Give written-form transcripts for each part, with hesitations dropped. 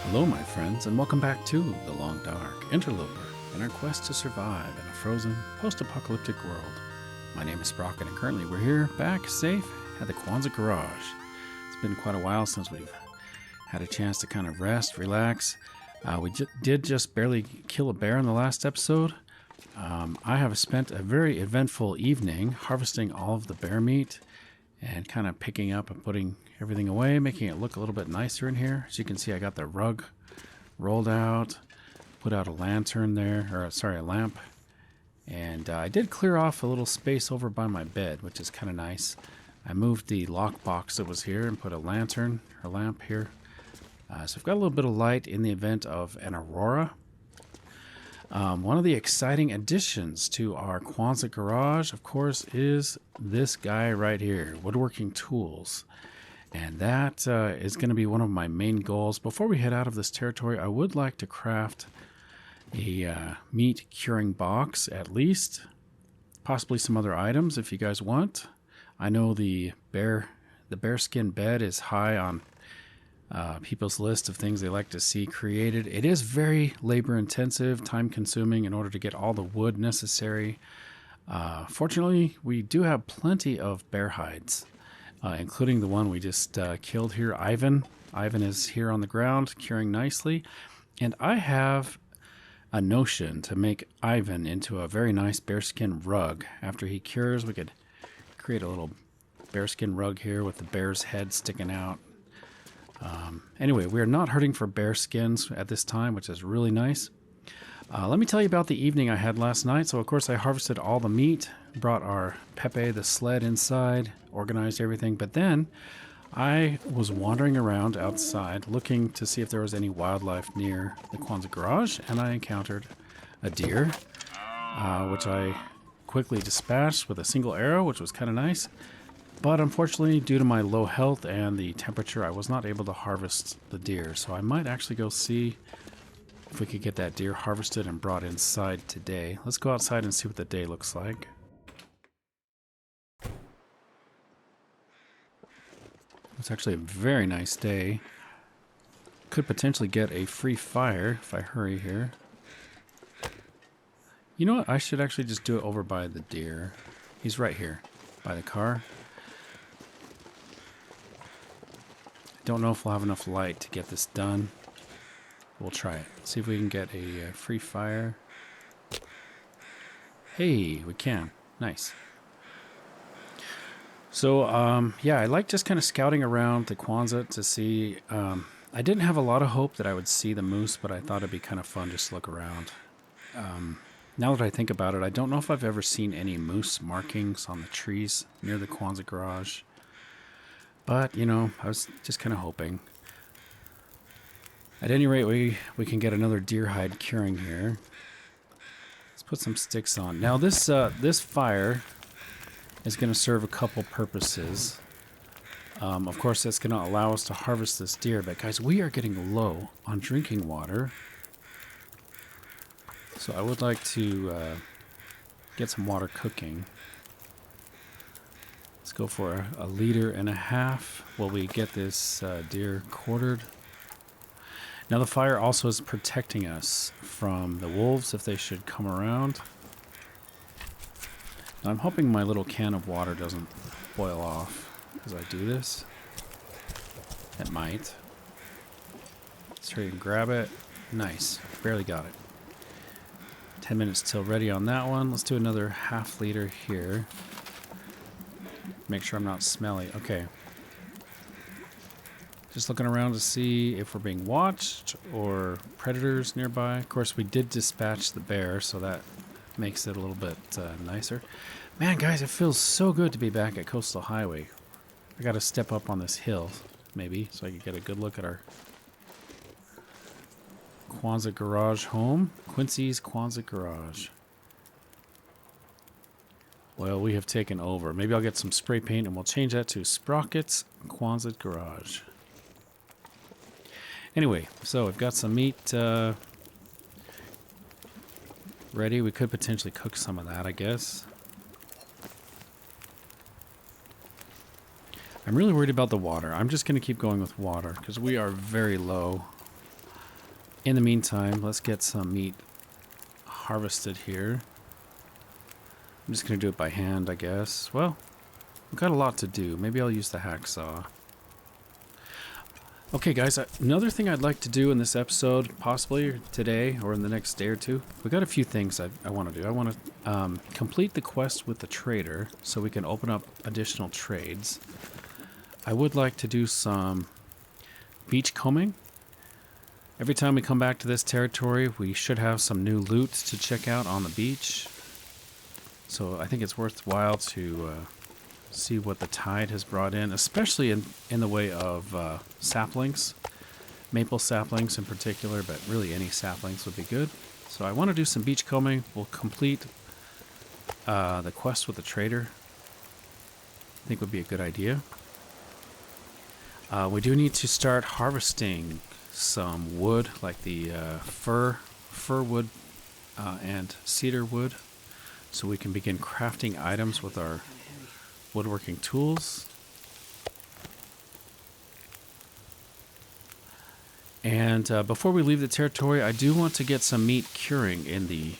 Hello, my friends, and welcome back to The Long Dark Interloper in our quest to survive in a frozen, post-apocalyptic world. My name is Sprocket, and currently we're here, back, safe, at the Quonset Garage. It's been quite a while since we've had a chance to kind of rest, relax. We did just barely kill a bear in the last episode. I have spent a very eventful evening harvesting all of the bear meat and kind of picking up and putting everything away, making it look a little bit nicer in here. As you can see, I got the rug rolled out, put out a lantern there, or sorry, a lamp. And I did clear off a little space over by my bed, which is kind of nice. I moved the lockbox that was here and put a lantern or lamp here. So I've got a little bit of light in the event of an aurora. One of the exciting additions to our Quonset Garage, of course, is this guy right here, woodworking tools. And that is going to be one of my main goals. Before we head out of this territory, I would like to craft a meat curing box, at least. Possibly some other items if you guys want. I know the bearskin bed is high on people's list of things they like to see created. It is very labor intensive, time consuming in order to get all the wood necessary. Fortunately, we do have plenty of bear hides, including the one we just killed here, Ivan. Ivan is here on the ground, curing nicely. And I have a notion to make Ivan into a very nice bearskin rug. After he cures, we could create a little bearskin rug here with the bear's head sticking out. Anyway, we are not hurting for bear skins at this time, which is really nice. Let me tell you about the evening I had last night. So, of course, I harvested all the meat, brought our Pepe, the sled, inside, organized everything. But then I was wandering around outside looking to see if there was any wildlife near the Quonset Garage, and I encountered a deer, which I quickly dispatched with a single arrow, which was kind of nice. But unfortunately, due to my low health and the temperature, I was not able to harvest the deer. So I might actually go see if we could get that deer harvested and brought inside today. Let's go outside and see what the day looks like. It's actually a very nice day. Could potentially get a free fire if I hurry here. You know what? I should actually just do it over by the deer. He's right here by the car. Don't know if we'll have enough light to get this done. We'll try it. See if we can get a free fire. Hey, we can. Nice. So, yeah, I like just kind of scouting around the Quonset to see. I didn't have a lot of hope that I would see the moose, but I thought it'd be kind of fun just to look around. Now that I think about it, I don't know if I've ever seen any moose markings on the trees near the Quonset Garage. But, you know, I was just kind of hoping. At any rate, we can get another deer hide curing here. Let's put some sticks on. Now, this fire is going to serve a couple purposes. Of course, that's going to allow us to harvest this deer. But, guys, we are getting low on drinking water. So I would like to get some water cooking. Let's go for a 1.5 liters while we get this deer quartered. Now the fire also is protecting us from the wolves if they should come around. Now I'm hoping my little can of water doesn't boil off as I do this. It might. Let's try and grab it. Nice. Barely got it. 10 minutes till ready on that one. Let's do another 1/2 liter here. Make sure I'm not smelly. Okay. Just looking around to see if we're being watched or predators nearby. Of course, we did dispatch the bear, so that makes it a little bit nicer. Man, guys, it feels so good to be back at Coastal Highway. I got to step up on this hill, maybe, so I can get a good look at our Quonset Garage home. Quincy's Quonset Garage. Well, we have taken over. Maybe I'll get some spray paint and we'll change that to Sprocket's Quonset Garage. Anyway, so we've got some meat ready. We could potentially cook some of that, I guess. I'm really worried about the water. I'm just going to keep going with water because we are very low In the meantime, let's get some meat harvested here. I'm just going to do it by hand, I guess. Well, we've got a lot to do. Maybe I'll use the hacksaw. Okay, guys, another thing I'd like to do in this episode, possibly today or in the next day or two, we got a few things I want to do. I want to complete the quest with the trader so we can open up additional trades. I would like to do some beachcombing. Every time we come back to this territory, we should have some new loot to check out on the beach. So I think it's worthwhile to see what the tide has brought in, especially in the way of saplings, maple saplings in particular, but really any saplings would be good. So I want to do some beachcombing. We'll complete the quest with the trader. I think would be a good idea. We do need to start harvesting some wood, like the fir wood and cedar wood, so we can begin crafting items with our woodworking tools. And before we leave the territory, I do want to get some meat curing in the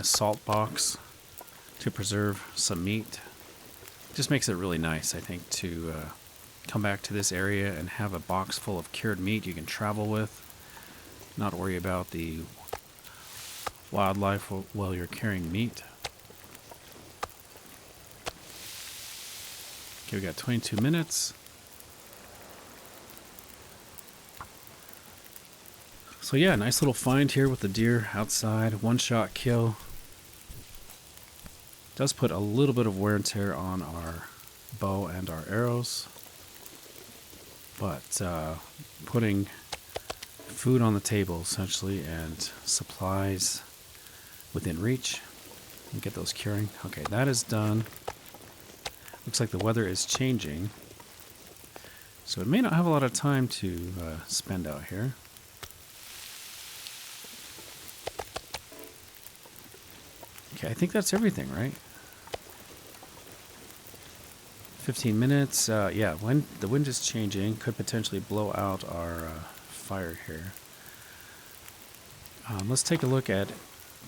salt box to preserve some meat. Just makes it really nice, I think, to come back to this area and have a box full of cured meat you can travel with, not worry about the wildlife while you're carrying meat. Okay, we got 22 minutes. So yeah, nice little find here with the deer outside. One-shot kill. Does put a little bit of wear and tear on our bow and our arrows. But putting food on the table, essentially, and supplies within reach. And get those curing. Okay, that is done. Looks like the weather is changing, so it may not have a lot of time to spend out here. Okay, I think that's everything, right? 15 minutes. Yeah, when the wind is changing, could potentially blow out our fire here. Let's take a look at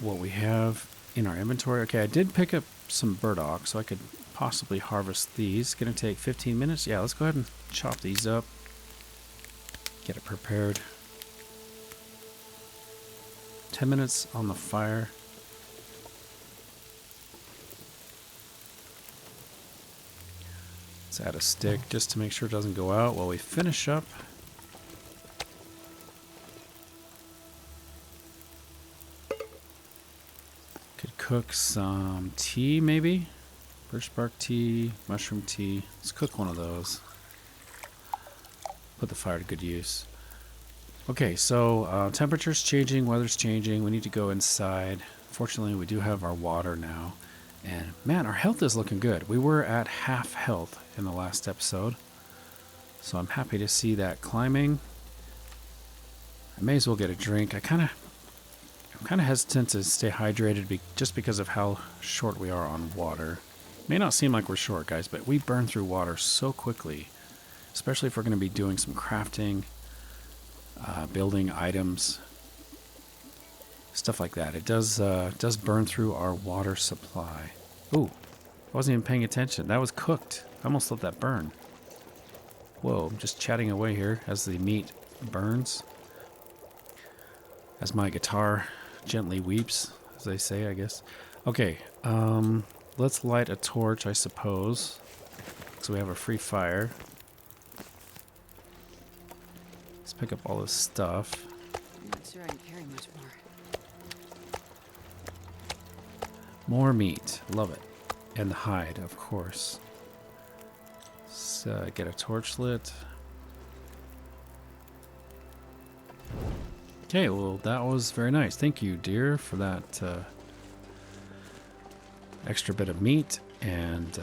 what we have in our inventory. Okay, I did pick up some burdock, so I could possibly harvest these. Gonna take 15 minutes. Yeah, let's go ahead and chop these up. Get it prepared. 10 minutes on the fire. Let's add a stick just to make sure it doesn't go out while we finish up. Could cook some tea maybe. Birch bark tea, mushroom tea. Let's cook one of those. Put the fire to good use. Okay, so temperature's changing, weather's changing. We need to go inside. Fortunately, we do have our water now. And man, our health is looking good. We were at half health in the last episode. So I'm happy to see that climbing. I may as well get a drink. I'm kind of hesitant to stay hydrated just because of how short we are on water. May not seem like we're short, guys, but we burn through water so quickly, especially if we're going to be doing some crafting, building items, stuff like that. It does burn through our water supply. Ooh, I wasn't even paying attention. That was cooked. I almost let that burn. Whoa, I'm just chatting away here as the meat burns. As my guitar gently weeps, as they say, I guess. Okay, let's light a torch, I suppose, so we have a free fire. Let's pick up all this stuff. I'm not sure I can carry much more. More meat. Love it. And the hide, of course. Let's get a torch lit. Okay, well, that was very nice. Thank you, dear, for that extra bit of meat. And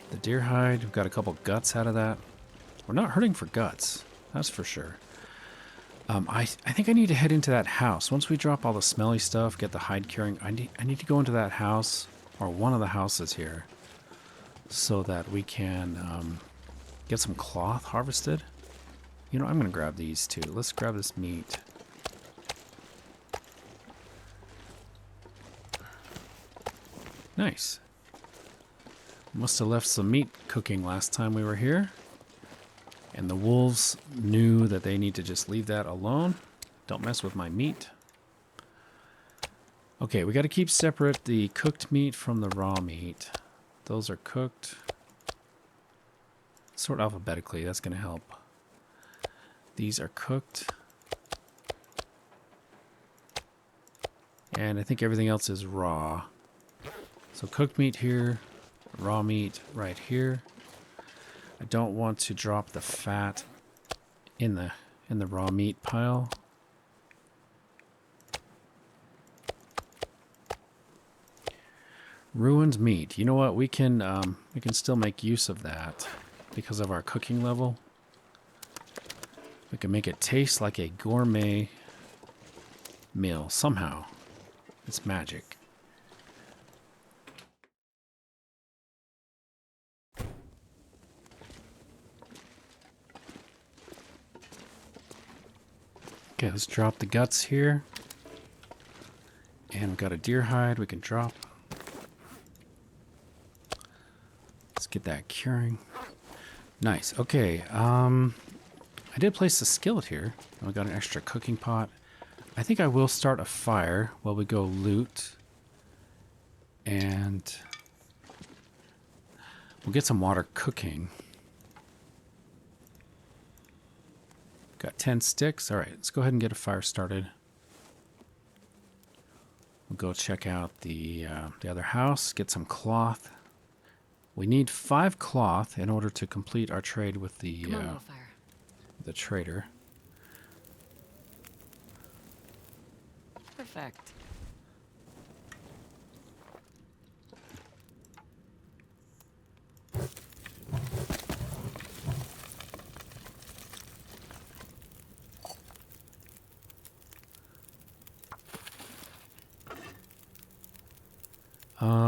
the deer hide. We've got a couple guts out of that. We're not hurting for guts. That's for sure. I think I need to head into that house. Once we drop all the smelly stuff, get the hide curing, I need to go into that house, or one of the houses here, so that we can get some cloth harvested. You know, I'm going to grab these too. Let's grab this meat. Nice. Must have left some meat cooking last time we were here. And the wolves knew that they need to just leave that alone. Don't mess with my meat. Okay, we got to keep separate the cooked meat from the raw meat. Those are cooked. Sort alphabetically, that's going to help. These are cooked. And I think everything else is raw. So cooked meat here, raw meat right here. I don't want to drop the fat in the raw meat pile. Ruined meat. You know what? We can still make use of that because of our cooking level. We can make it taste like a gourmet meal somehow. It's magic. Okay, let's drop the guts here. And we've got a deer hide we can drop. Let's get that curing. Nice. Okay. I did place the skillet here. I got an extra cooking pot. I think I will start a fire while we go loot. And we'll get some water cooking. Got 10 sticks. All right, let's go ahead and get a fire started. We'll go check out the other house, get some cloth. We need 5 cloth in order to complete our trade with the trader. Perfect.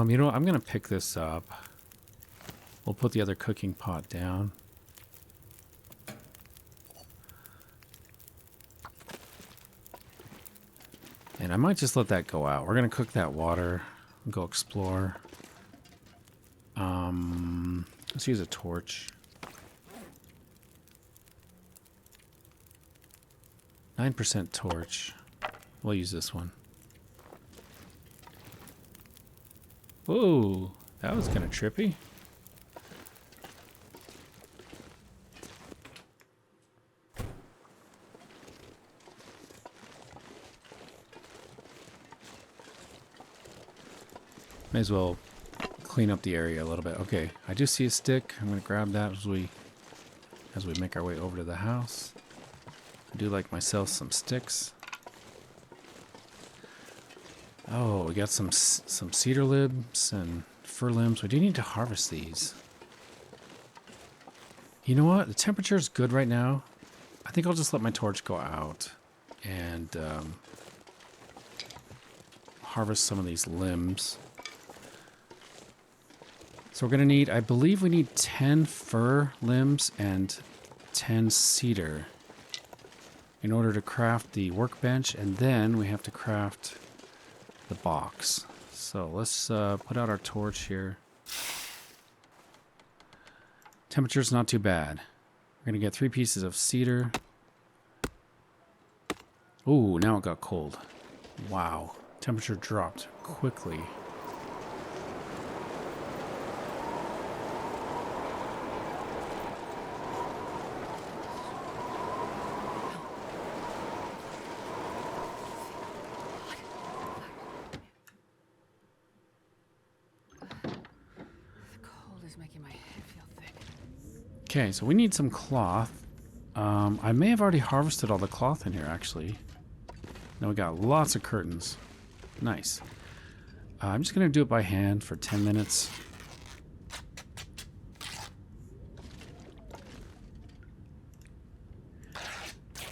You know what? I'm going to pick this up. We'll put the other cooking pot down. And I might just let that go out. We're going to cook that water and go explore. Let's use a torch. 9% torch. We'll use this one. Whoa, that was kind of trippy. May as well clean up the area a little bit. Okay, I do see a stick. I'm going to grab that as we make our way over to the house. I do like myself some sticks. Oh, we got some cedar limbs and fir limbs. We do need to harvest these. You know what? The temperature is good right now. I think I'll just let my torch go out and harvest some of these limbs. So we're going to need, I believe we need 10 fir limbs and 10 cedar in order to craft the workbench, and then we have to craft the box. So let's put out our torch here. Temperature's not too bad. We're going to get 3 pieces of cedar. Ooh, now it got cold. Wow. Temperature dropped quickly. Okay, so we need some cloth. I may have already harvested all the cloth in here, actually. Now we got lots of curtains. Nice. I'm just going to do it by hand for 10 minutes.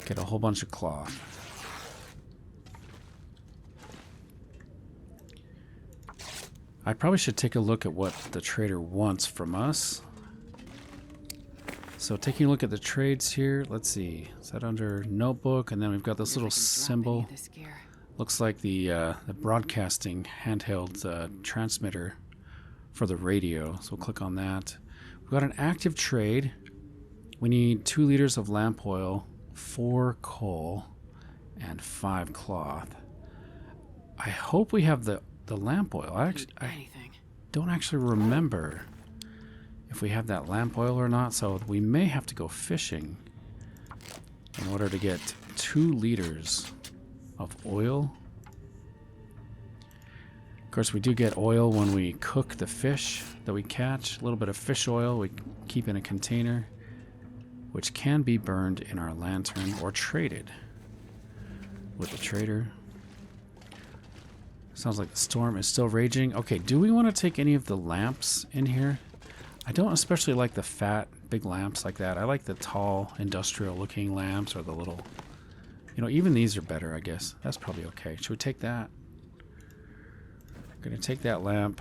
Get a whole bunch of cloth. I probably should take a look at what the trader wants from us. So taking a look at the trades here, let's see. Is that under notebook? And then we've got this little symbol. Looks like the broadcasting handheld transmitter for the radio. So we'll click on that. We've got an active trade. We need 2 liters of lamp oil, 4 coal, and 5 cloth. I hope we have the lamp oil. I don't actually remember if we have that lamp oil or not, so we may have to go fishing in order to get 2 liters of oil. Of course, we do get oil when we cook the fish that we catch. A little bit of fish oil we keep in a container, which can be burned in our lantern or traded with the trader. Sounds like the storm is still raging. Okay, do we want to take any of the lamps in here? I don't especially like the fat, big lamps like that. I like the tall, industrial-looking lamps or the little... You know, even these are better, I guess. That's probably okay. Should we take that? I'm going to take that lamp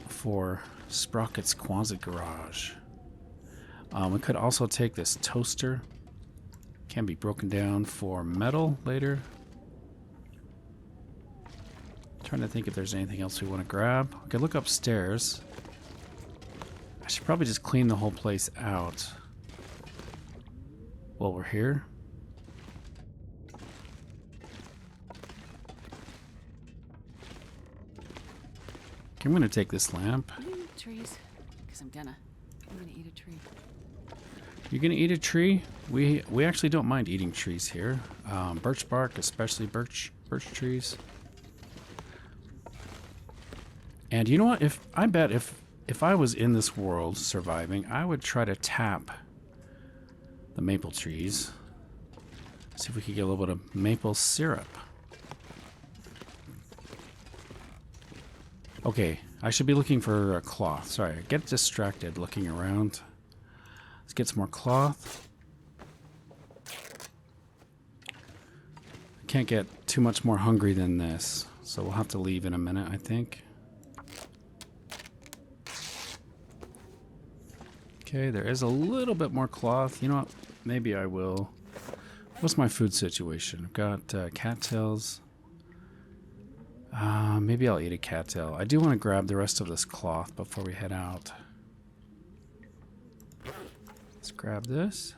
for Sprocket's Quonset Garage. We could also take this toaster. Can be broken down for metal later. Trying to think if there's anything else we want to grab. I could look upstairs. I should probably just clean the whole place out while we're here. Okay, I'm going to take this lamp. Trees, because I'm gonna eat a tree. You're going to eat a tree? We actually don't mind eating trees here. Birch bark, especially birch trees. And you know what? I bet if I was in this world surviving, I would try to tap the maple trees. See if we could get a little bit of maple syrup. Okay, I should be looking for a cloth. Sorry, I get distracted looking around. Let's get some more cloth. I can't get too much more hungry than this, so we'll have to leave in a minute, I think. Okay, there is a little bit more cloth. You know what? Maybe I will. What's my food situation? I've got cattails. Maybe I'll eat a cattail. I do want to grab the rest of this cloth before we head out. Let's grab this.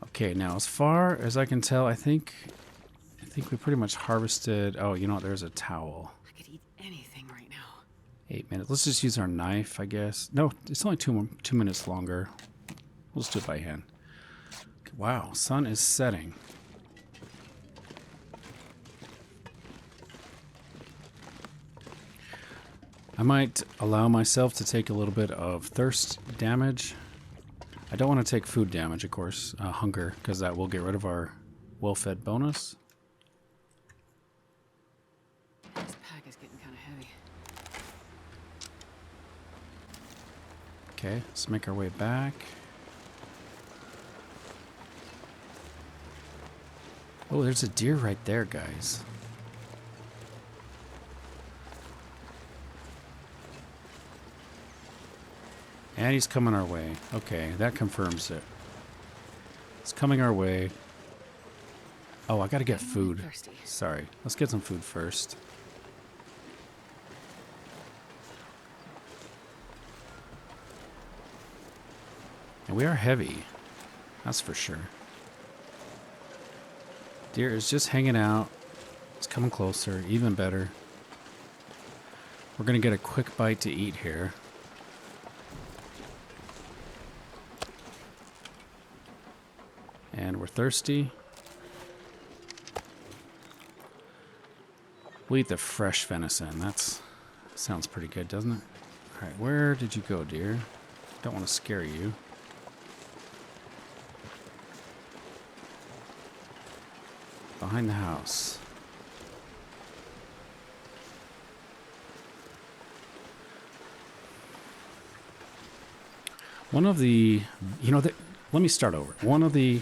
Okay, now as far as I can tell, I think we pretty much harvested. Oh, you know what? There's a towel. I could eat anything right now. 8 minutes. Let's just use our knife, I guess. No, it's only 2 minutes longer. We'll just do it by hand. Okay, wow, sun is setting. I might allow myself to take a little bit of thirst damage. I don't want to take food damage, of course, hunger, because that will get rid of our well-fed bonus. This pack is getting kind of heavy. Okay, let's make our way back. Oh, there's a deer right there, guys. And he's coming our way. Okay, that confirms it. It's coming our way. Oh, I gotta get food. Sorry. Let's get some food first. And we are heavy. That's for sure. Deer is just hanging out. It's coming closer. Even better. We're gonna get a quick bite to eat here. And we're thirsty. We'll eat the fresh venison. That sounds pretty good, doesn't it? Alright, where did you go, dear? Don't want to scare you. Behind the house. One of the... let me start over. One of the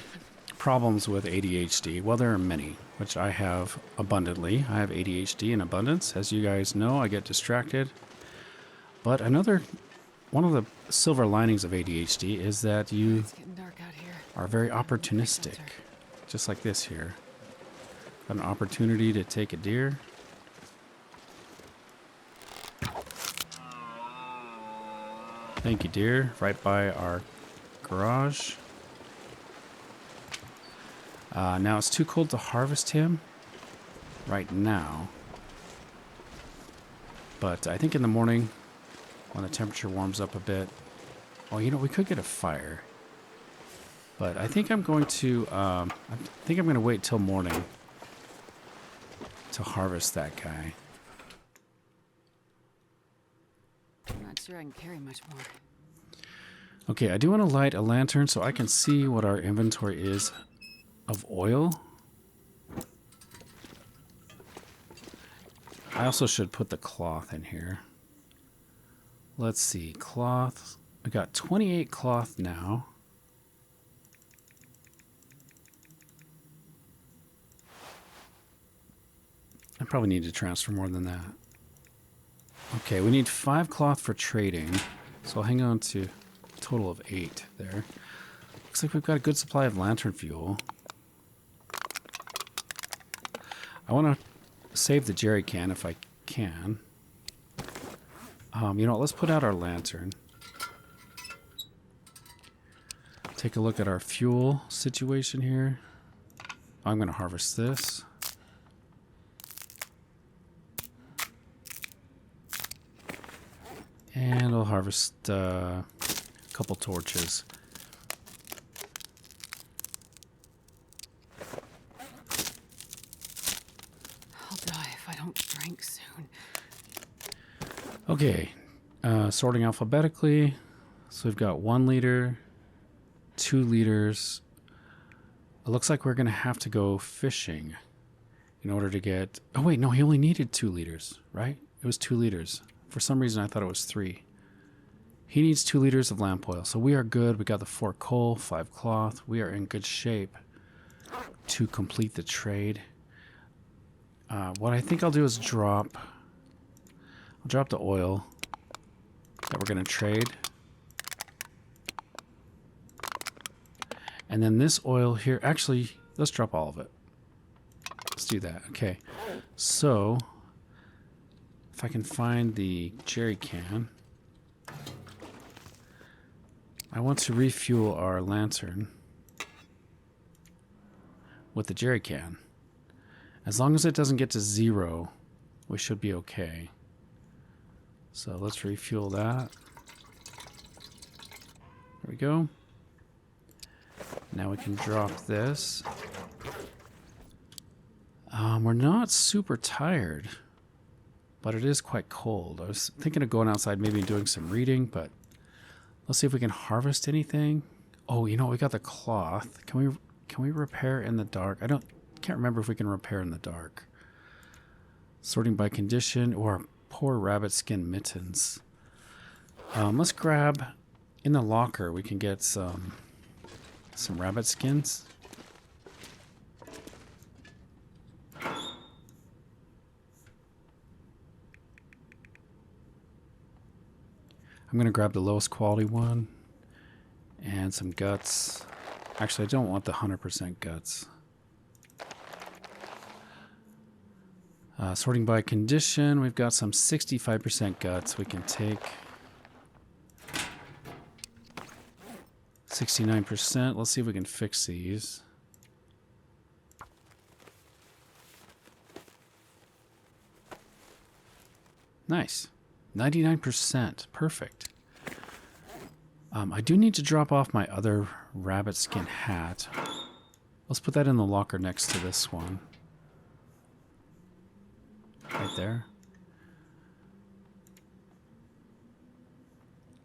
problems with ADHD. Well, there are many, which I have abundantly. I have ADHD in abundance. As you guys know, I get distracted. But one of the silver linings of ADHD is that you It's getting dark out here. are very opportunistic. Just like this here. Got an opportunity to take a deer. Thank you, deer. Right by our garage. Now it's too cold to harvest him right now. But I think in the morning, when the temperature warms up a bit, well, you know, we could get a fire. But I think I'm going to, wait till morning to harvest that guy. I'm not sure I can carry much more. Okay, I do want to light a lantern so I can see what our inventory is of oil. I also should put the cloth in here. Let's see, cloth. I got 28 cloth now. I probably need to transfer more than that. Okay, we need 5 cloth for trading. So I'll hang on to a total of 8 there. Looks like we've got a good supply of lantern fuel. I want to save the jerry can if I can. You know what, let's put out our lantern. Take a look at our fuel situation here. I'm going to harvest this. And I'll harvest a couple torches. I'll die if I don't drink soon. Okay, sorting alphabetically. So we've got 1 liter, 2 liters. It looks like we're going to have to go fishing in order to get... Oh, wait, no, he only needed 2 liters, right? It was 2 liters. For some reason, I thought it was 3. He needs 2 liters of lamp oil. So we are good. We got the 4 coal, 5 cloth. We are in good shape to complete the trade. What I think I'll do is I'll drop the oil that we're going to trade. And then this oil here, actually, let's drop all of it. Let's do that. Okay. So, if I can find the jerry can, I want to refuel our lantern with the jerry can. As long as it doesn't get to 0, we should be okay. So let's refuel that. There we go. Now we can drop this. We're not super tired, but it is quite cold. I was thinking of going outside, maybe doing some reading, but let's see if we can harvest anything. Oh, you know, we got the cloth. Can we repair in the dark? Can't remember if we can repair in the dark. Sorting by condition or poor rabbit skin mittens. Let's grab in the locker. We can get some rabbit skins. I'm going to grab the lowest quality one and some guts. Actually, I don't want the 100% guts. Sorting by condition, we've got some 65% guts. We can take 69%. Let's see if we can fix these. Nice. 99%. Perfect. I do need to drop off my other rabbit skin hat. Let's put that in the locker next to this one. Right there.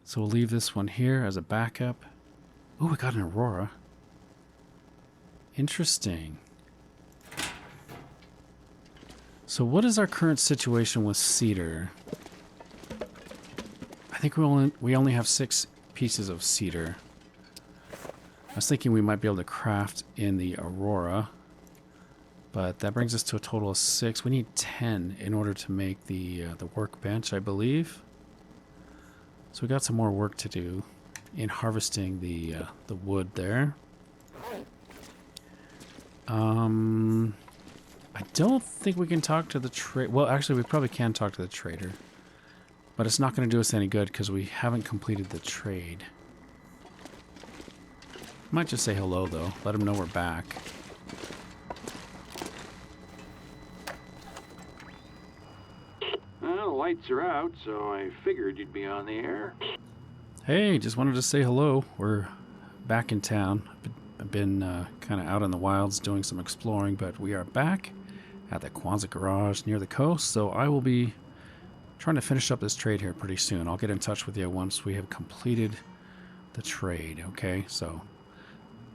So we'll leave this one here as a backup. Oh, we got an aurora. Interesting. So what is our current situation with cedar? I think we only have 6 pieces of cedar. was thinking we might be able to craft in the Aurora, but that brings us to a total of 6. We need 10 in order to make the workbench, I believe. So we got some more work to do in harvesting the wood there. I don't think we can talk to the trade. Well, actually, we probably can talk to the trader, but it's not going to do us any good because we haven't completed the trade. Might just say hello though. Let him know we're back. Well, lights are out, so I figured you'd be on the air. Hey, just wanted to say hello. We're back in town. I've been kind of out in the wilds doing some exploring, but we are back at the Quonset Garage near the coast, so I will be trying to finish up this trade here pretty soon. I'll get in touch with you once we have completed the trade, okay? So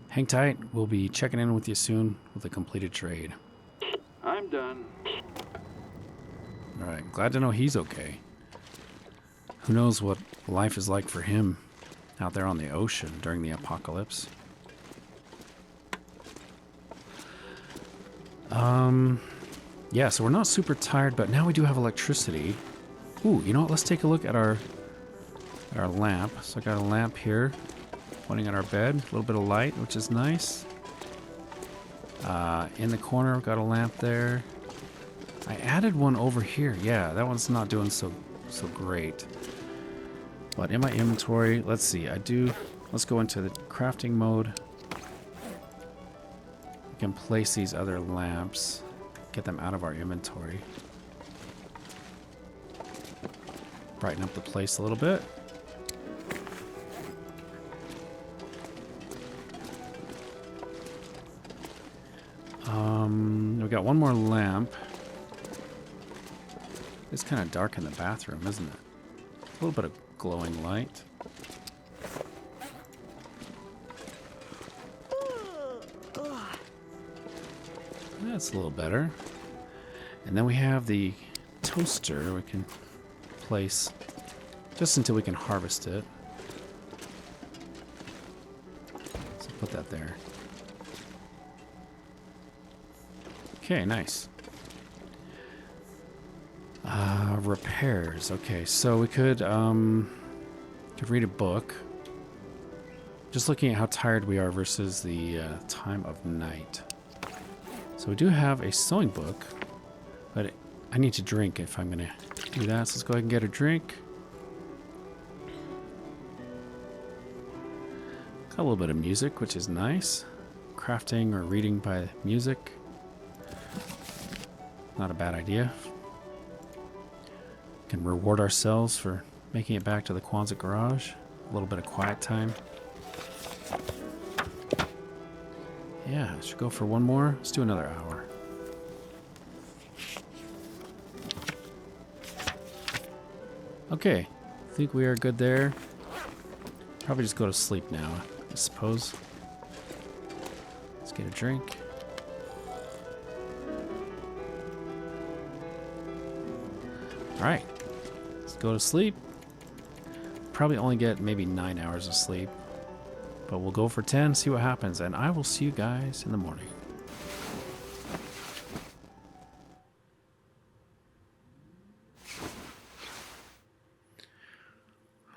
hang tight. We'll be checking in with you soon with the completed trade. I'm done. All right, glad to know he's okay. Who knows what life is like for him out there on the ocean during the apocalypse. Yeah, so we're not super tired, but now we do have electricity. Ooh, you know what? Let's take a look at our lamp. So I got a lamp here pointing at our bed. A little bit of light, which is nice. In the corner, we've got a lamp there. I added one over here. Yeah, that one's not doing so great. But in my inventory, let's see. Let's go into the crafting mode. We can place these other lamps. Get them out of our inventory. Brighten up the place a little bit. We got one more lamp. It's kind of dark in the bathroom, isn't it? A little bit of glowing light. That's a little better. And then we have the toaster we can place just until we can harvest it. So put that there. Okay, nice. Repairs. Okay, so we could read a book. Just looking at how tired we are versus the time of night. So we do have a sewing book, but I need to drink if I'm going to do that. So let's go ahead and get a drink. Got a little bit of music, which is nice. Crafting or reading by music. Not a bad idea. Can reward ourselves for making it back to the Quonset Garage. A little bit of quiet time. Yeah, should go for one more. Let's do another hour. Okay, I think we are good there. Probably just go to sleep now, I suppose. Let's get a drink. Alright, let's go to sleep. Probably only get maybe 9 hours of sleep. But we'll go for 10, see what happens, and I will see you guys in the morning.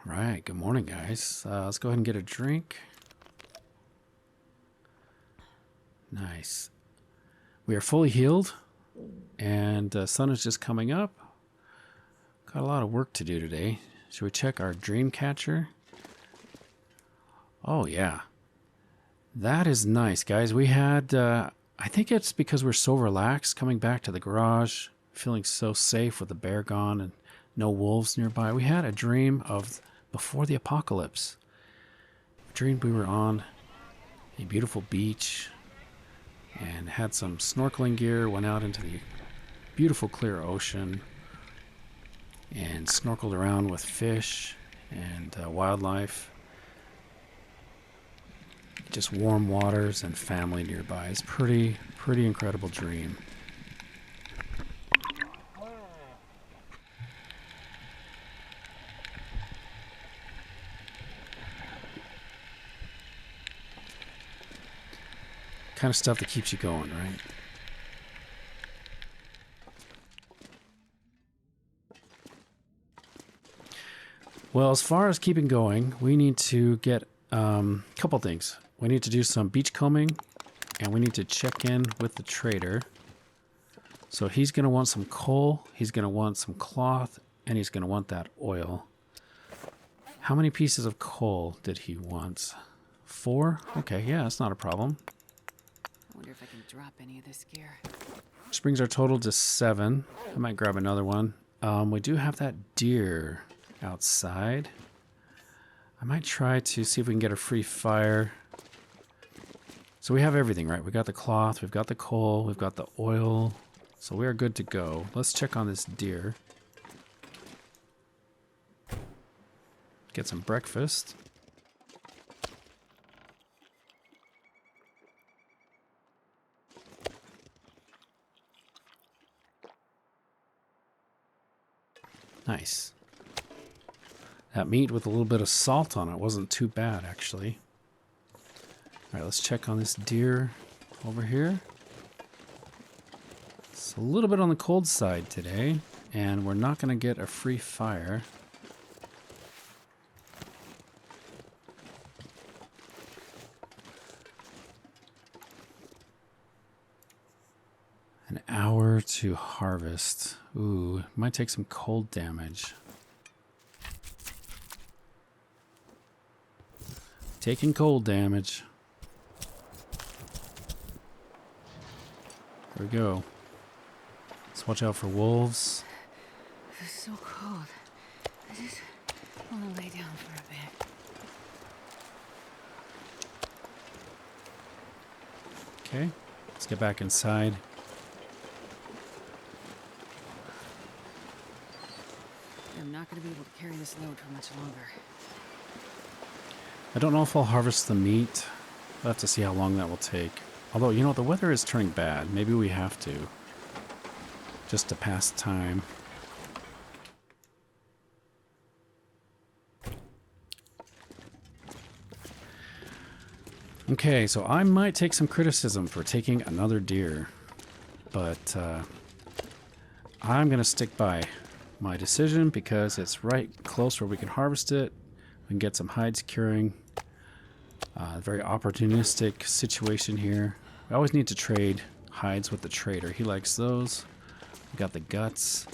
Alright, good morning, guys. Let's go ahead and get a drink. Nice. We are fully healed, and the sun is just coming up. Got a lot of work to do today. Should we check our dreamcatcher? Oh, yeah. That is nice, guys. We had, I think it's because we're so relaxed coming back to the garage, feeling so safe with the bear gone and no wolves nearby. We had a dream of before the apocalypse. We dreamed we were on a beautiful beach and had some snorkeling gear, went out into the beautiful clear ocean and snorkeled around with fish and wildlife. Just warm waters and family nearby. It's pretty incredible dream. kind of stuff that keeps you going, right? Well, as far as keeping going, we need to get a couple things. We need to do some beachcombing, and we need to check in with the trader. So he's going to want some coal, he's going to want some cloth, and he's going to want that oil. How many pieces of coal did he want? 4? Okay, yeah, that's not a problem. I wonder if I can drop any of this gear. Which brings our total to 7. I might grab another one. We do have that deer outside. I might try to see if we can get a free fire. So we have everything, right? We got the cloth, we've got the coal, we've got the oil. So we are good to go. Let's check on this deer. Get some breakfast. Nice. That meat with a little bit of salt on it wasn't too bad, actually. All right, let's check on this deer over here. It's a little bit on the cold side today, and we're not going to get a free fire. An hour to harvest. Ooh, might take some cold damage. Taking cold damage. Here we go. Let's watch out for wolves. It's so cold. I just want to lay down for a bit. Okay, let's get back inside. I'm not going to be able to carry this load for much longer. I don't know if I'll harvest the meat. We'll have to see how long that will take. Although, you know, the weather is turning bad. Maybe we have to. Just to pass time. Okay, so I might take some criticism for taking another deer. But I'm going to stick by my decision because it's right close where we can harvest it. We can get some hides curing. Very opportunistic situation here. We always need to trade hides with the trader. He likes those. We got the guts.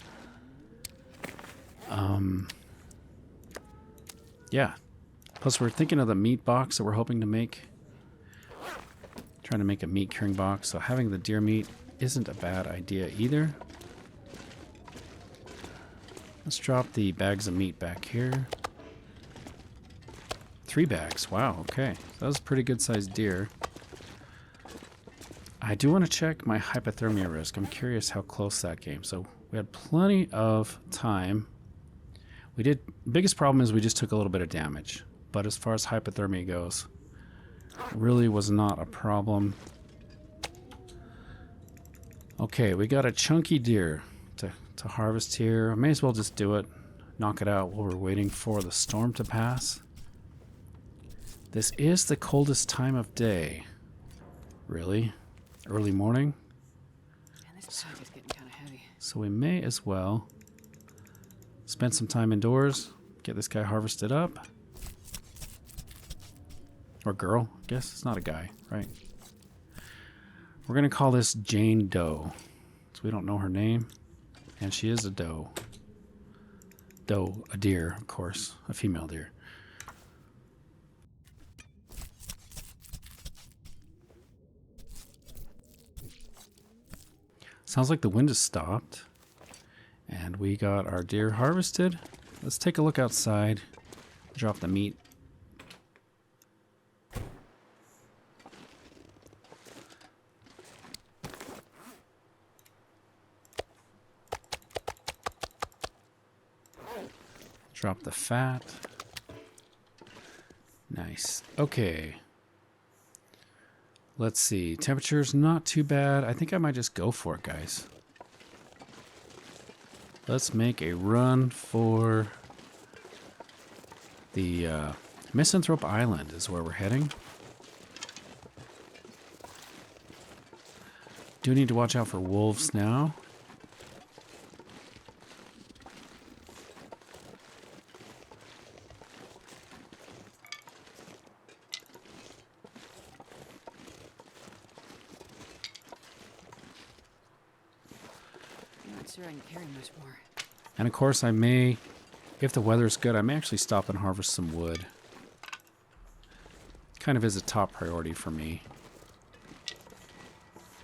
Yeah. Plus we're thinking of the meat box that we're hoping to make. Trying to make a meat curing box. So having the deer meat isn't a bad idea either. Let's drop the bags of meat back here. 3 bags. Wow, okay. That was a pretty good sized deer. I do want to check my hypothermia risk. I'm curious how close that came. So we had plenty of time. Biggest problem is we just took a little bit of damage. But as far as hypothermia goes, really was not a problem. Okay, we got a chunky deer to harvest here. I may as well just do it. Knock it out while we're waiting for the storm to pass. This is the coldest time of day. Really? Early morning? And this pack is getting kind of heavy. So we may as well spend some time indoors, get this guy harvested up. Or girl, I guess it's not a guy, right? We're going to call this Jane Doe. So we don't know her name. And she is a doe. Doe, a deer, of course. A female deer. Sounds like the wind has stopped. And we got our deer harvested. Let's take a look outside. Drop the meat. Drop the fat. Nice. Okay. Let's see. Temperature's not too bad. I think I might just go for it, guys. Let's make a run for the Misanthrope Island is where we're heading. Do need to watch out for wolves now. I'm not sure I can carry much more. And of course I may, if the weather's good, I may actually stop and harvest some wood. Kind of is a top priority for me.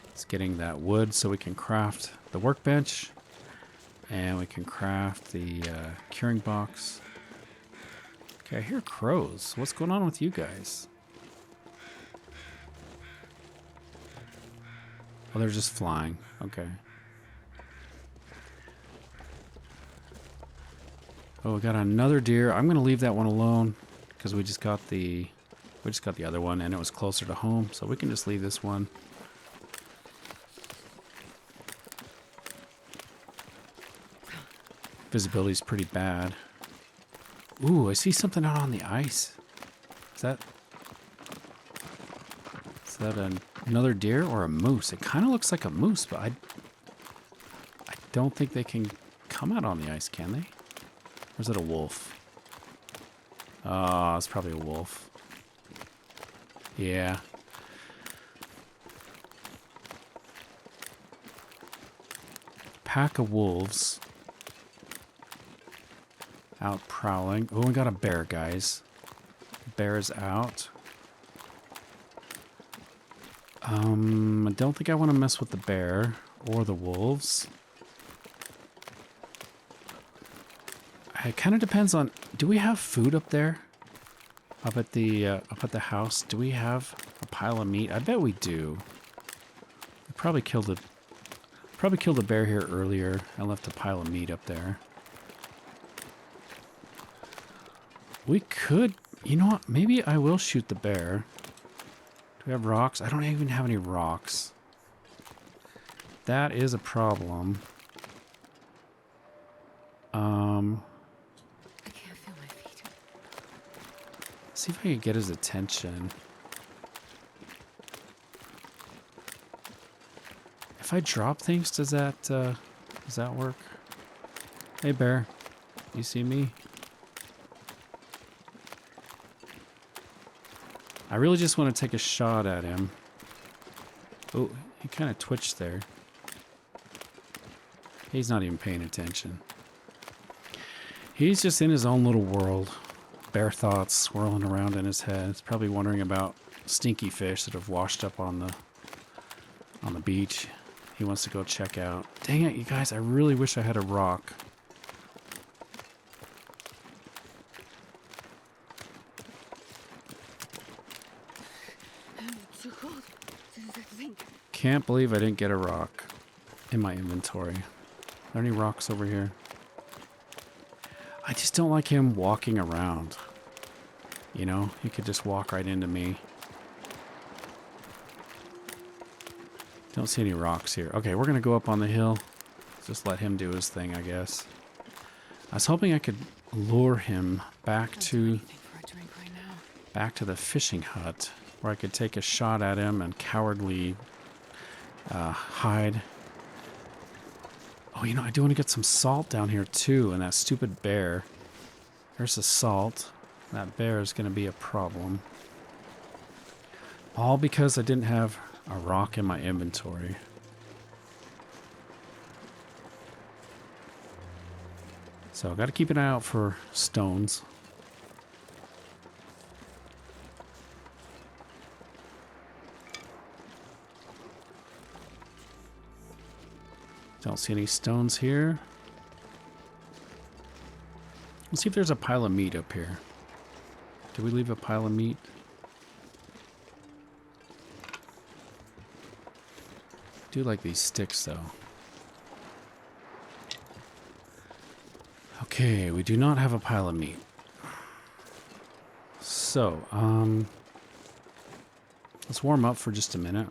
It's getting that wood so we can craft the workbench. And we can craft the curing box. Okay, I hear crows. What's going on with you guys? Oh, they're just flying. Okay. Oh, we got another deer. I'm going to leave that one alone because we just got the other one and it was closer to home, so we can just leave this one. Visibility's pretty bad. Ooh, I see something out on the ice. Is that another deer or a moose? It kind of looks like a moose, but I don't think they can come out on the ice, can they? Or is it a wolf? Oh, it's probably a wolf. Yeah. Pack of wolves. Out prowling. Oh, we got a bear, guys. Bear is out. I don't think I want to mess with the bear or the wolves. It kind of depends on. Do we have food up there? Up at the house? Do we have a pile of meat? I bet we do. We probably killed a bear here earlier. I left a pile of meat up there. We could, you know what? Maybe I will shoot the bear. Do we have rocks? I don't even have any rocks. That is a problem. I can't feel my feet. See if I can get his attention. If I drop things, does that work? Hey bear, you see me? I really just want to take a shot at him. Oh, he kind of twitched there. He's not even paying attention. He's just in his own little world. Bear thoughts swirling around in his head. He's probably wondering about stinky fish that have washed up on the beach. He wants to go check out. Dang it, you guys, I really wish I had a rock. Too cold. Can't believe I didn't get a rock in my inventory. Are there any rocks over here? I just don't like him walking around. You know, he could just walk right into me. Don't see any rocks here. Okay, we're gonna go up on the hill. Just let him do his thing, I guess. I was hoping I could lure him back to the fishing hut, where I could take a shot at him and cowardly hide. Oh, you know, I do want to get some salt down here too, and that stupid bear. There's the salt. That bear is going to be a problem. All because I didn't have a rock in my inventory. So I've got to keep an eye out for stones. Don't see any stones here. Let's see if there's a pile of meat up here. Did we leave a pile of meat? I do like these sticks though. Okay, we do not have a pile of meat. So, let's warm up for just a minute.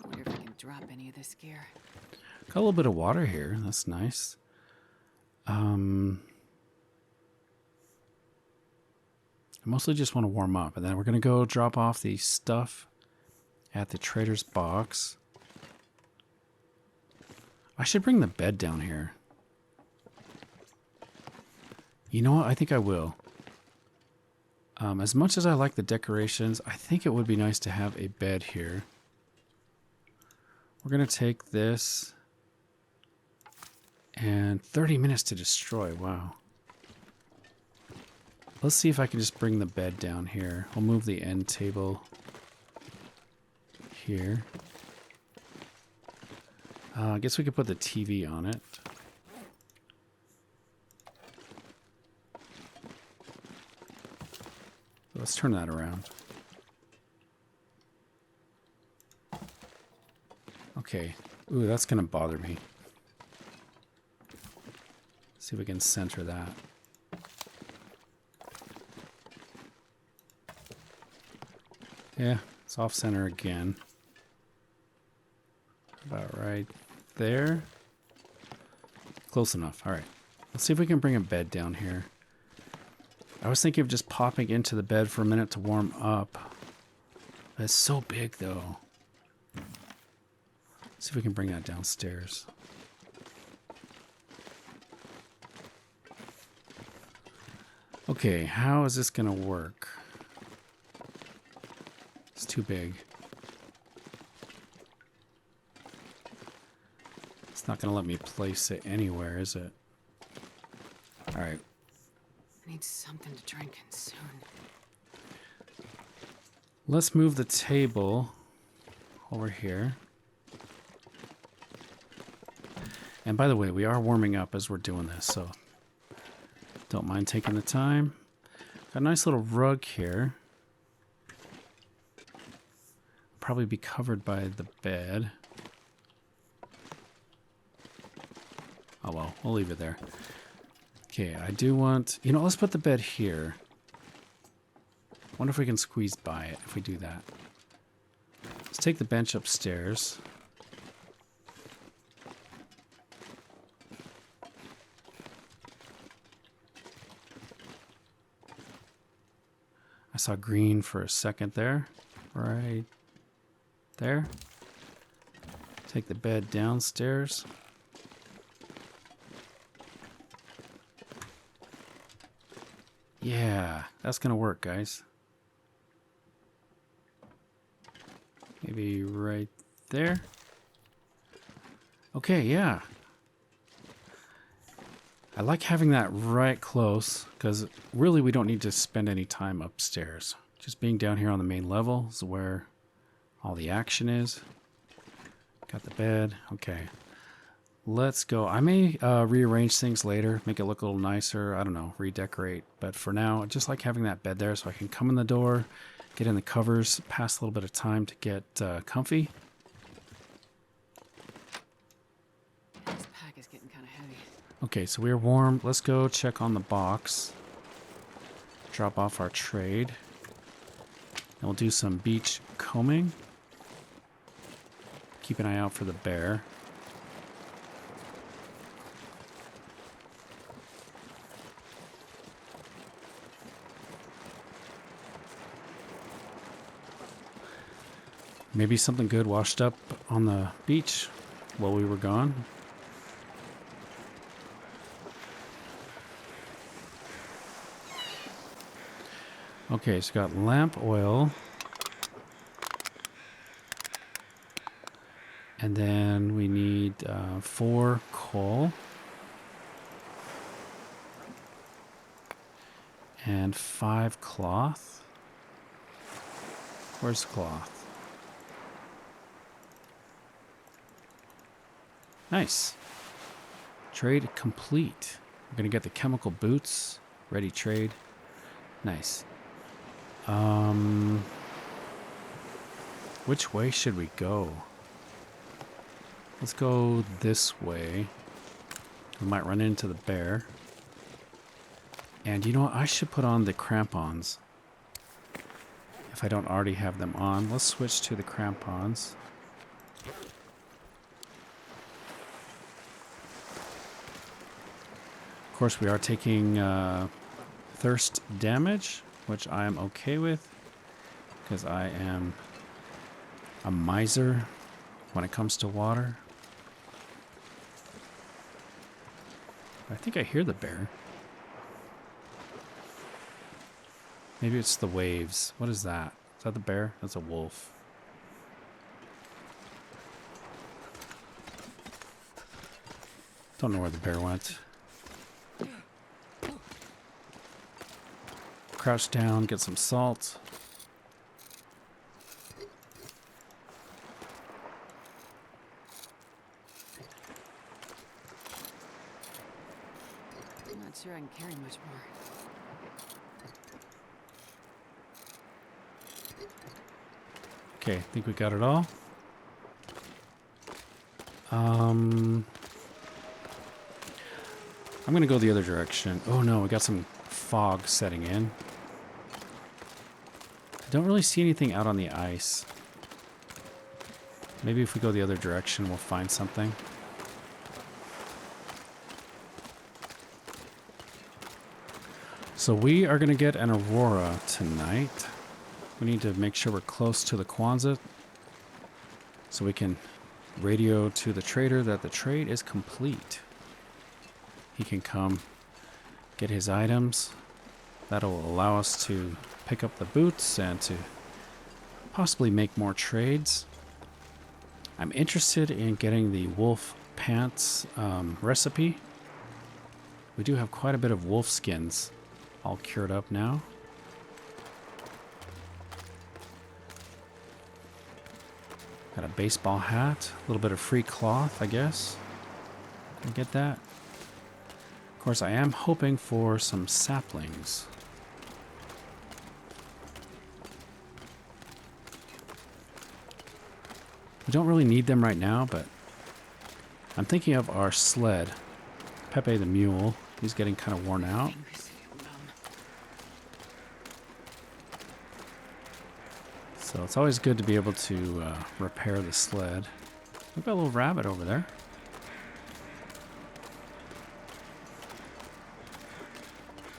I wonder if I can drop any of this gear. Got a little bit of water here. That's nice. I mostly just want to warm up, and then we're going to go drop off the stuff at the trader's box. I should bring the bed down here. You know what? I think I will. As much as I like the decorations, I think it would be nice to have a bed here. We're going to take this. And 30 minutes to destroy. Wow. Let's see if I can just bring the bed down here. I'll move the end table here. I guess we could put the TV on it. Let's turn that around. Okay. Ooh, that's going to bother me. See if we can center that. Yeah, it's off center again. About right there. Close enough. All right. Let's see if we can bring a bed down here. I was thinking of just popping into the bed for a minute to warm up. It's so big, though. See if we can bring that downstairs. Okay, how is this going to work? It's too big. It's not going to let me place it anywhere, is it? All right. I need something to drink soon. Let's move the table over here. And by the way, we are warming up as we're doing this, so don't mind taking the time. Got a nice little rug here. Probably be covered by the bed. Oh well, we'll leave it there. Okay, I do want... You know, let's put the bed here. Wonder if we can squeeze by it if we do that. Let's take the bench upstairs. I saw green for a second there. Right there. Take the bed downstairs. Yeah, that's gonna work, guys. Maybe right there. Okay, yeah. I like having that right close, because really we don't need to spend any time upstairs. Just being down here on the main level is where all the action is. Got the bed. Okay. Let's go. I may rearrange things later, make it look a little nicer. I don't know, redecorate. But for now, I just like having that bed there so I can come in the door, get in the covers, pass a little bit of time to get comfy. This pack is getting kind of heavy. Okay, so we're warm. Let's go check on the box. Drop off our trade. And we'll do some beach combing. Keep an eye out for the bear. Maybe something good washed up on the beach while we were gone. Okay, so got lamp oil. And then we need 4 coal. And 5 cloth. Where's the cloth? Nice. Trade complete. We're going to get the chemical boots. Ready trade. Nice. Which way should we go? Let's go this way. We might run into the bear. And you know what? I should put on the crampons. If I don't already have them on. Let's switch to the crampons. Of course, we are taking thirst damage, which I am okay with, because I am a miser when it comes to water. I think I hear the bear. Maybe it's the waves. What is that? Is that the bear? That's a wolf. Don't know where the bear went. Crouch down, get some salt. I'm not sure I can carry much more. Okay, I think we got it all. I'm gonna go the other direction. Oh no, we got some fog setting in. I don't really see anything out on the ice. Maybe if we go the other direction, we'll find something. So we are gonna get an aurora tonight. We need to make sure we're close to the Quonset so we can radio to the trader that the trade is complete. He can come get his items. That'll allow us to pick up the boots and to possibly make more trades. I'm interested in getting the wolf pants recipe. We do have quite a bit of wolf skins all cured up now. Got a baseball hat, a little bit of free cloth, I guess. Can I get that? Of course, I am hoping for some saplings. We don't really need them right now, but I'm thinking of our sled. Pepe the mule, he's getting kind of worn out. So it's always good to be able to repair the sled. We've got a little rabbit over there.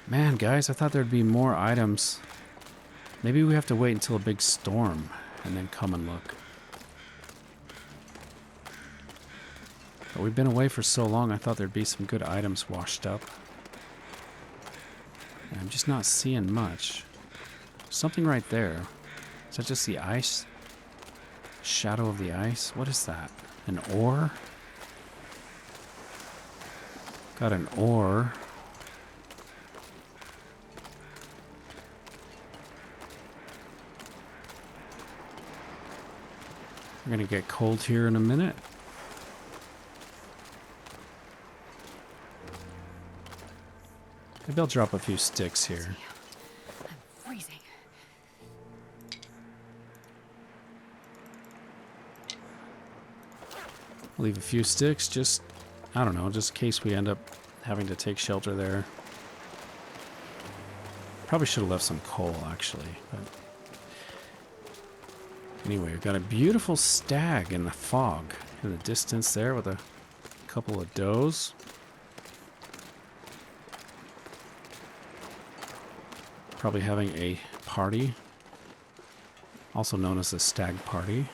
Man, guys, I thought there'd be more items. Maybe we have to wait until a big storm and then come and look. But we've been away for so long, I thought there'd be some good items washed up. And I'm just not seeing much. Something right there. Is that just the ice? Shadow of the ice? What is that? An ore? Got an ore. We're gonna get cold here in a minute. Maybe I'll drop a few sticks here. I'm freezing. I'll leave a few sticks, just, I don't know, just in case we end up having to take shelter there. Probably should have left some coal, actually. But anyway, we've got a beautiful stag in the fog in the distance there with a couple of does. Probably having a party, also known as the stag party.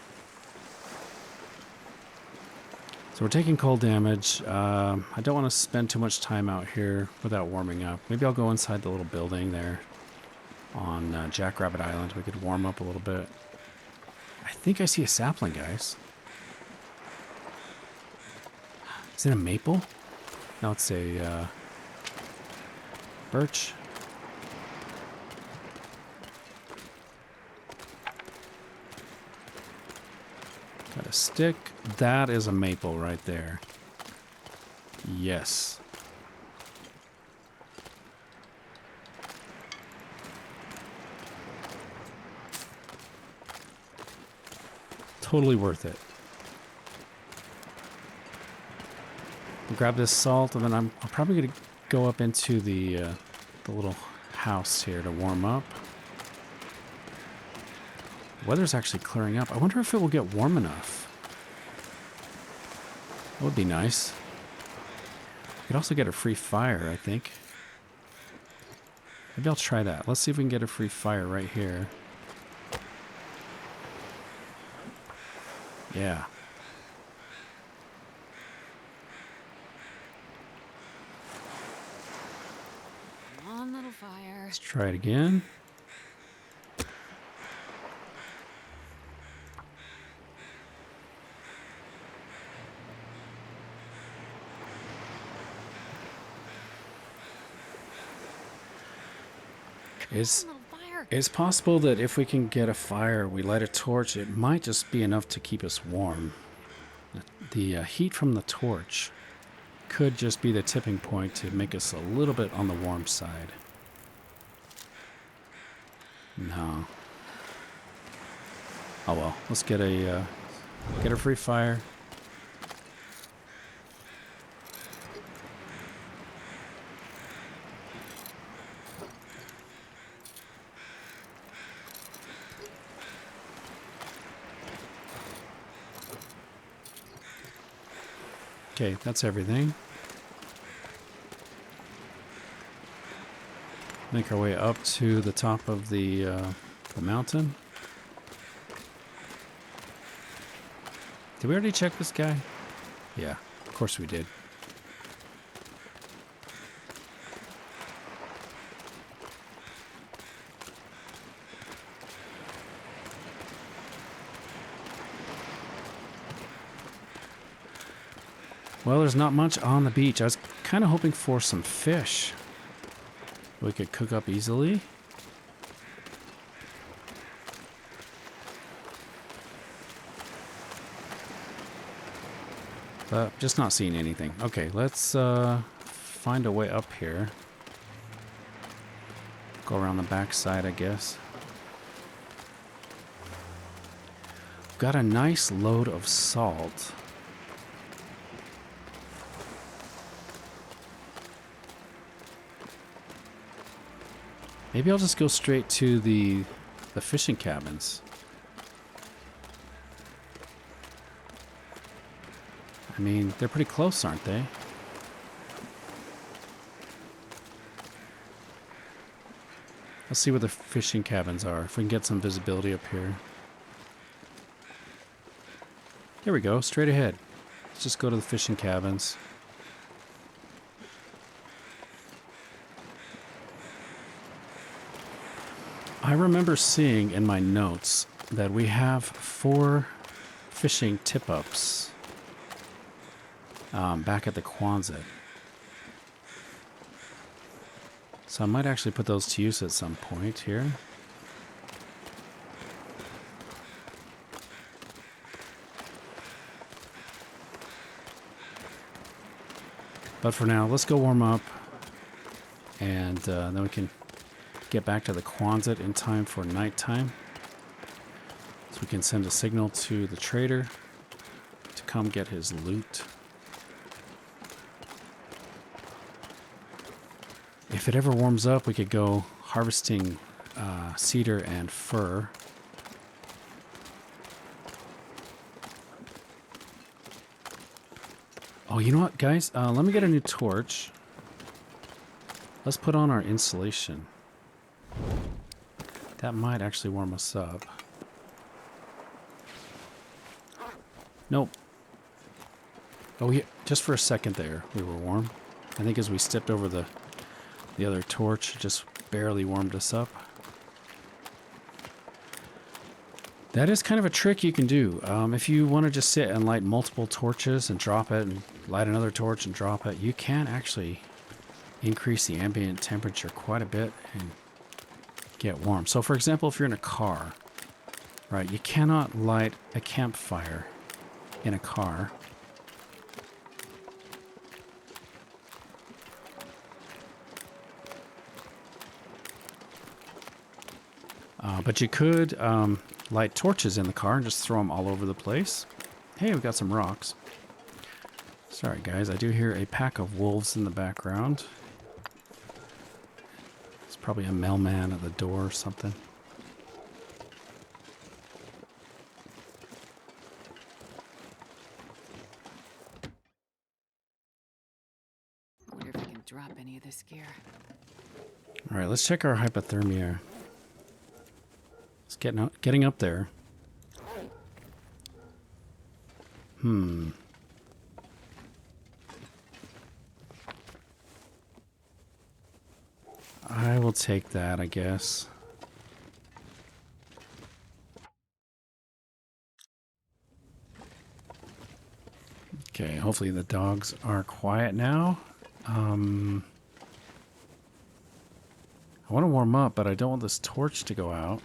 So we're taking cold damage. I don't want to spend too much time out here without warming up. Maybe I'll go inside the little building there on Jackrabbit Island. We could warm up a little bit. I think I see a sapling, guys. Is it a maple? No, it's a birch. Got a stick. That is a maple right there. Yes. Totally worth it. I'll grab this salt, and then I'm probably going to go up into the little house here to warm up. The weather's actually clearing up. I wonder if it will get warm enough. That would be nice. We could also get a free fire, I think. Maybe I'll try that. Let's see if we can get a free fire right here. Yeah. Come on, little fire. Let's try it again. It's, Little fire. it's possible that if we can get a fire, we light a torch, it might just be enough to keep us warm. The heat from the torch could just be the tipping point to make us a little bit on the warm side. No. Oh well, let's get a free fire. Okay, that's everything. Make our way up to the top of the mountain. Did we already check this guy? Yeah, of course we did. Well, there's not much on the beach. I was kind of hoping for some fish we could cook up easily. But just not seeing anything. Okay, let's find a way up here. Go around the back side, I guess. Got a nice load of salt. Maybe I'll just go straight to the fishing cabins. I mean, they're pretty close, aren't they? Let's see where the fishing cabins are, if we can get some visibility up here. Here we go, straight ahead. Let's just go to the fishing cabins. I remember seeing in my notes that we have 4 fishing tip-ups back at the Quonset. So I might actually put those to use at some point here. But for now, let's go warm up, and then we can get back to the Quonset in time for nighttime. So we can send a signal to the trader to come get his loot. If it ever warms up, we could go harvesting cedar and fir. Oh, you know what, guys? Let me get a new torch. Let's put on our insulation. That might actually warm us up. Nope. Oh, yeah, just for a second there, we were warm. I think as we stepped over the other torch, it just barely warmed us up. That is kind of a trick you can do. If you want to just sit and light multiple torches and drop it, and light another torch and drop it, you can actually increase the ambient temperature quite a bit and get warm. So for example, if you're in a car, right, you cannot light a campfire in a car. But you could light torches in the car and just throw them all over the place. Hey, we got some rocks. Sorry guys, I do hear a pack of wolves in the background. It's probably a mailman at the door or something. I wonder if I can drop any of this gear. All right, let's check our hypothermia. It's getting up there. I will take that, I guess. Okay, hopefully the dogs are quiet now. I want to warm up, but I don't want this torch to go out.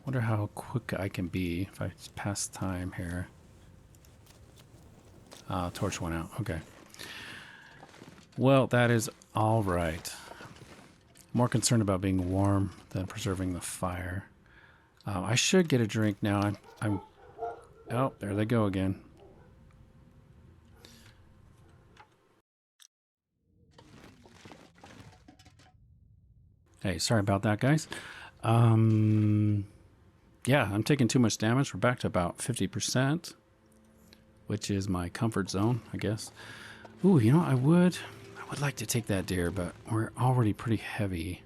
Wonder how quick I can be if I pass time here. Torch went out. Okay. Well, that is all right. More concerned about being warm than preserving the fire. I should get a drink now. I'm. Oh, there they go again. Hey, sorry about that, guys. Yeah, I'm taking too much damage. We're back to about 50%, which is my comfort zone, I guess. Ooh, you know, I would like to take that deer, but we're already pretty heavy.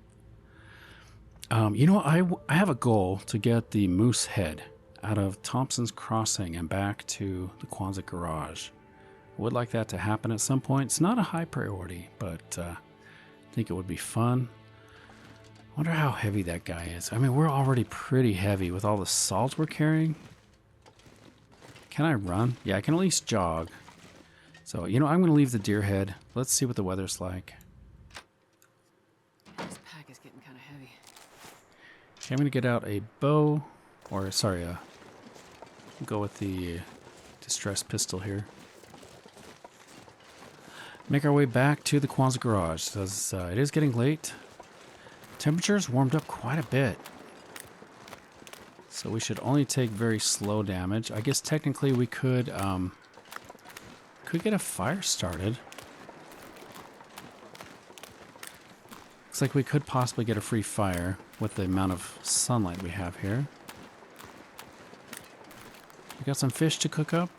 You know, I have a goal to get the moose head out of Thompson's Crossing and back to the Quonset Garage. I would like that to happen at some point. It's not a high priority, but I think it would be fun. I wonder how heavy that guy is. I mean, we're already pretty heavy with all the salt we're carrying. Can I run? Yeah, I can at least jog. So, you know, I'm going to leave the deer head. Let's see what the weather's like. This pack is getting kind of heavy. Okay, I'm going to get out a bow. Or, sorry, go with the distress pistol here. Make our way back to the Quonset Garage. Because it is getting late. Temperature's warmed up quite a bit. So we should only take very slow damage. I guess technically we could get a fire started. Looks like we could possibly get a free fire with the amount of sunlight we have here. We got some fish to cook up.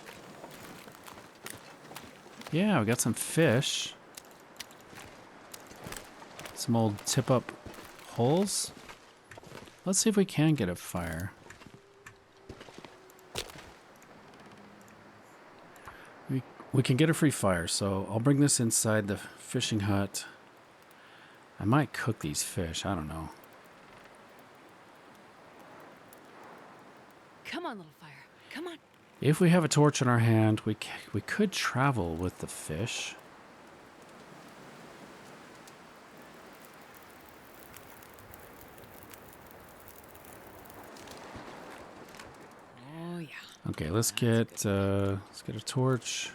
Yeah, we got some fish. Some old tip-up holes. Let's see if we can get a fire. We can get a free fire, so I'll bring this inside the fishing hut. I might cook these fish, I don't know. Come on, little fire. Come on. If we have a torch in our hand, we could travel with the fish. Oh yeah. Okay, let's get a torch.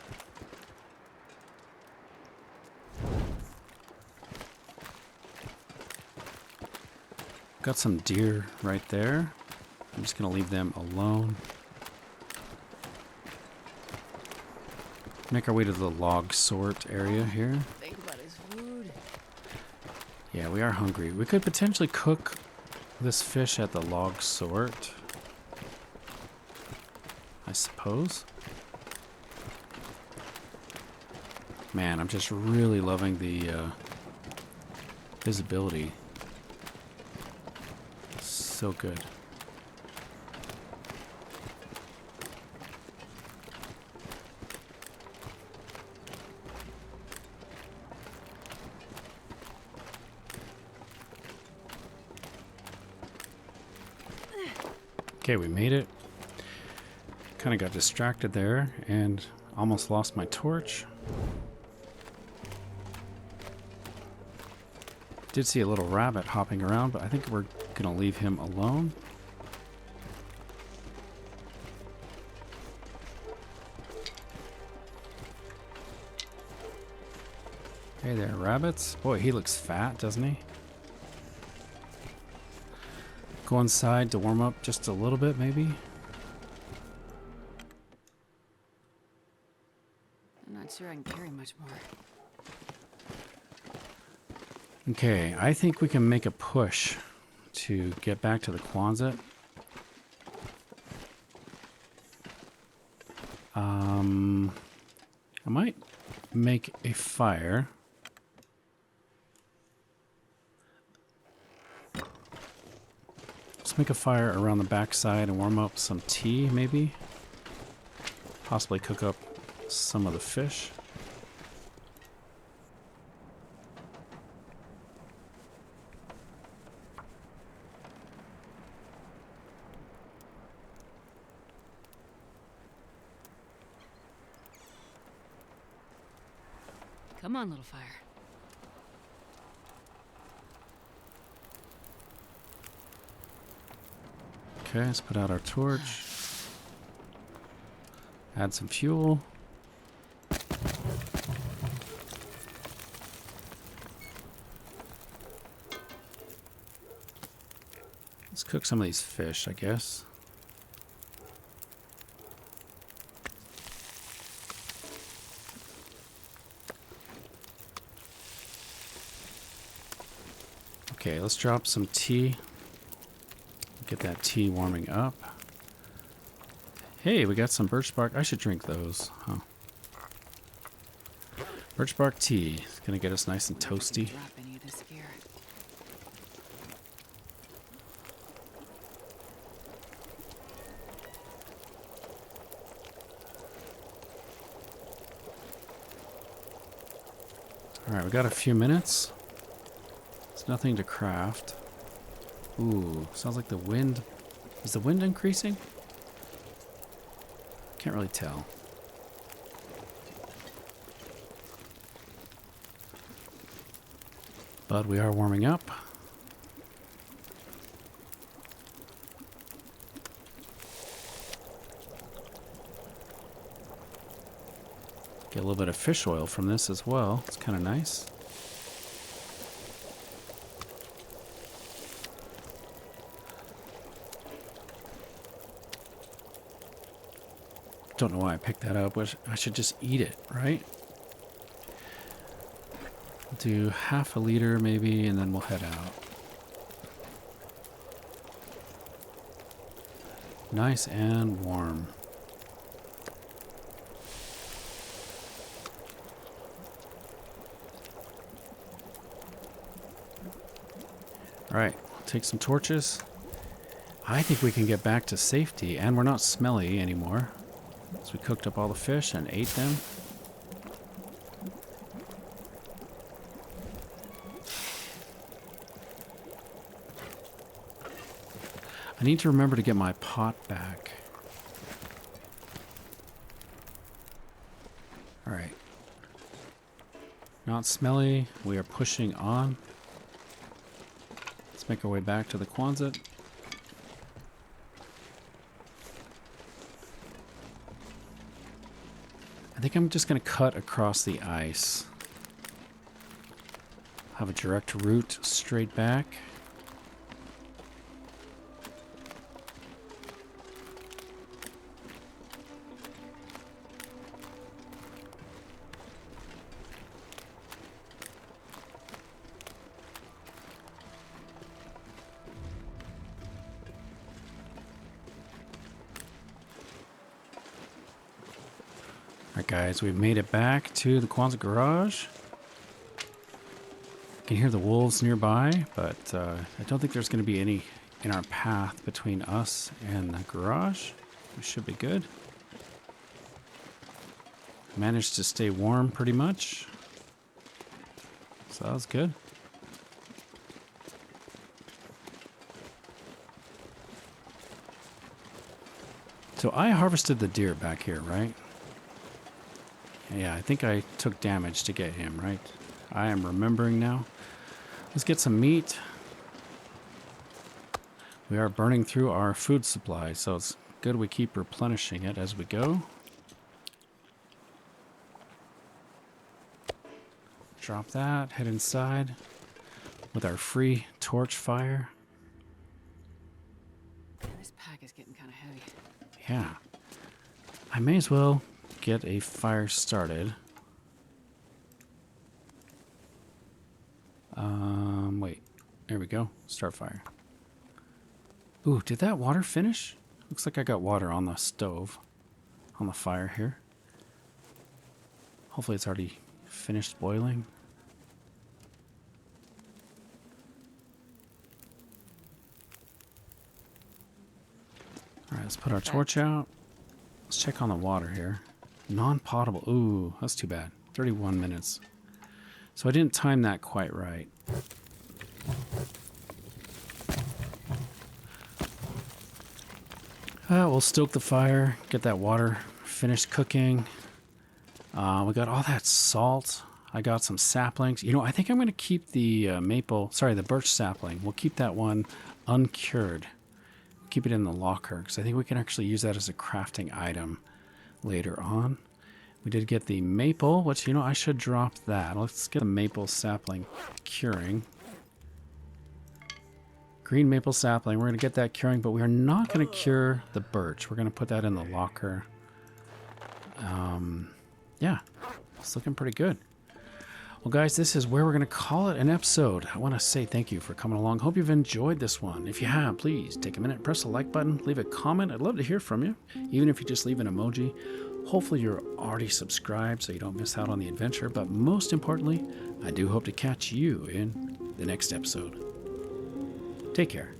Got some deer right there. I'm just gonna leave them alone. Make our way to the log sort area here. Think about his food. Yeah, we are hungry. We could potentially cook this fish at the log sort, I suppose. Man, I'm just really loving the visibility. So good. Okay, we made it. Kind of got distracted there and almost lost my torch. Did see a little rabbit hopping around, but I think we're gonna leave him alone. Hey there, rabbits. Boy, he looks fat, doesn't he? Go inside to warm up just a little bit, maybe. I'm not sure I can carry much more. Okay, I think we can make a push to get back to the Quonset. I might make a fire. Let's make a fire around the backside and warm up some tea, maybe. Possibly cook up some of the fish. Come on, little fire. Okay, let's put out our torch. Add some fuel. Let's cook some of these fish, I guess. Okay, let's drop some tea. Get that tea warming up. Hey, we got some birch bark. I should drink those. Huh. Birch bark tea. It's gonna get us nice and toasty. Drop any of this gear. Alright, we got a few minutes. There's nothing to craft. Ooh, sounds like the wind. Is the wind increasing? Can't really tell. But we are warming up. Get a little bit of fish oil from this as well. It's kind of nice. Don't know why I picked that up. I should just eat it, right? Do half a liter maybe, and then we'll head out. Nice and warm. All right, take some torches. I think we can get back to safety, and we're not smelly anymore. So we cooked up all the fish and ate them. I need to remember to get my pot back. All right. Not smelly. We are pushing on. Let's make our way back to the Quonset. I think I'm just going to cut across the ice. Have a direct route straight back. Alright guys, we've made it back to the Quonset Garage. You can hear the wolves nearby, but I don't think there's going to be any in our path between us and the garage. We should be good. Managed to stay warm pretty much. So that was good. So I harvested the deer back here, right? Yeah, I think I took damage to get him, right? I am remembering now. Let's get some meat. We are burning through our food supply, so it's good we keep replenishing it as we go. Drop that, head inside with our free torch fire. Man, this pack is getting kind of heavy. Yeah. I may as well get a fire started. Wait. There we go. Start fire. Ooh, did that water finish? Looks like I got water on the stove. On the fire here. Hopefully it's already finished boiling. Alright, let's put our torch out. Let's check on the water here. Non-potable. Ooh, that's too bad. 31 minutes. So I didn't time that quite right. We'll stoke the fire, get that water finished cooking. We got all that salt. I got some saplings. You know, I think I'm going to keep the the birch sapling. We'll keep that one uncured. Keep it in the locker because I think we can actually use that as a crafting item later on. We did get the maple, which, you know, I should drop that. Let's get the maple sapling curing. Green maple sapling. We're going to get that curing, but we are not going to cure the birch. We're going to put that in the locker. Yeah, it's looking pretty good. Well, guys, this is where we're going to call it an episode. I want to say thank you for coming along. Hope you've enjoyed this one. If you have, please take a minute, press the like button, leave a comment. I'd love to hear from you, even if you just leave an emoji. Hopefully you're already subscribed so you don't miss out on the adventure. But most importantly, I do hope to catch you in the next episode. Take care.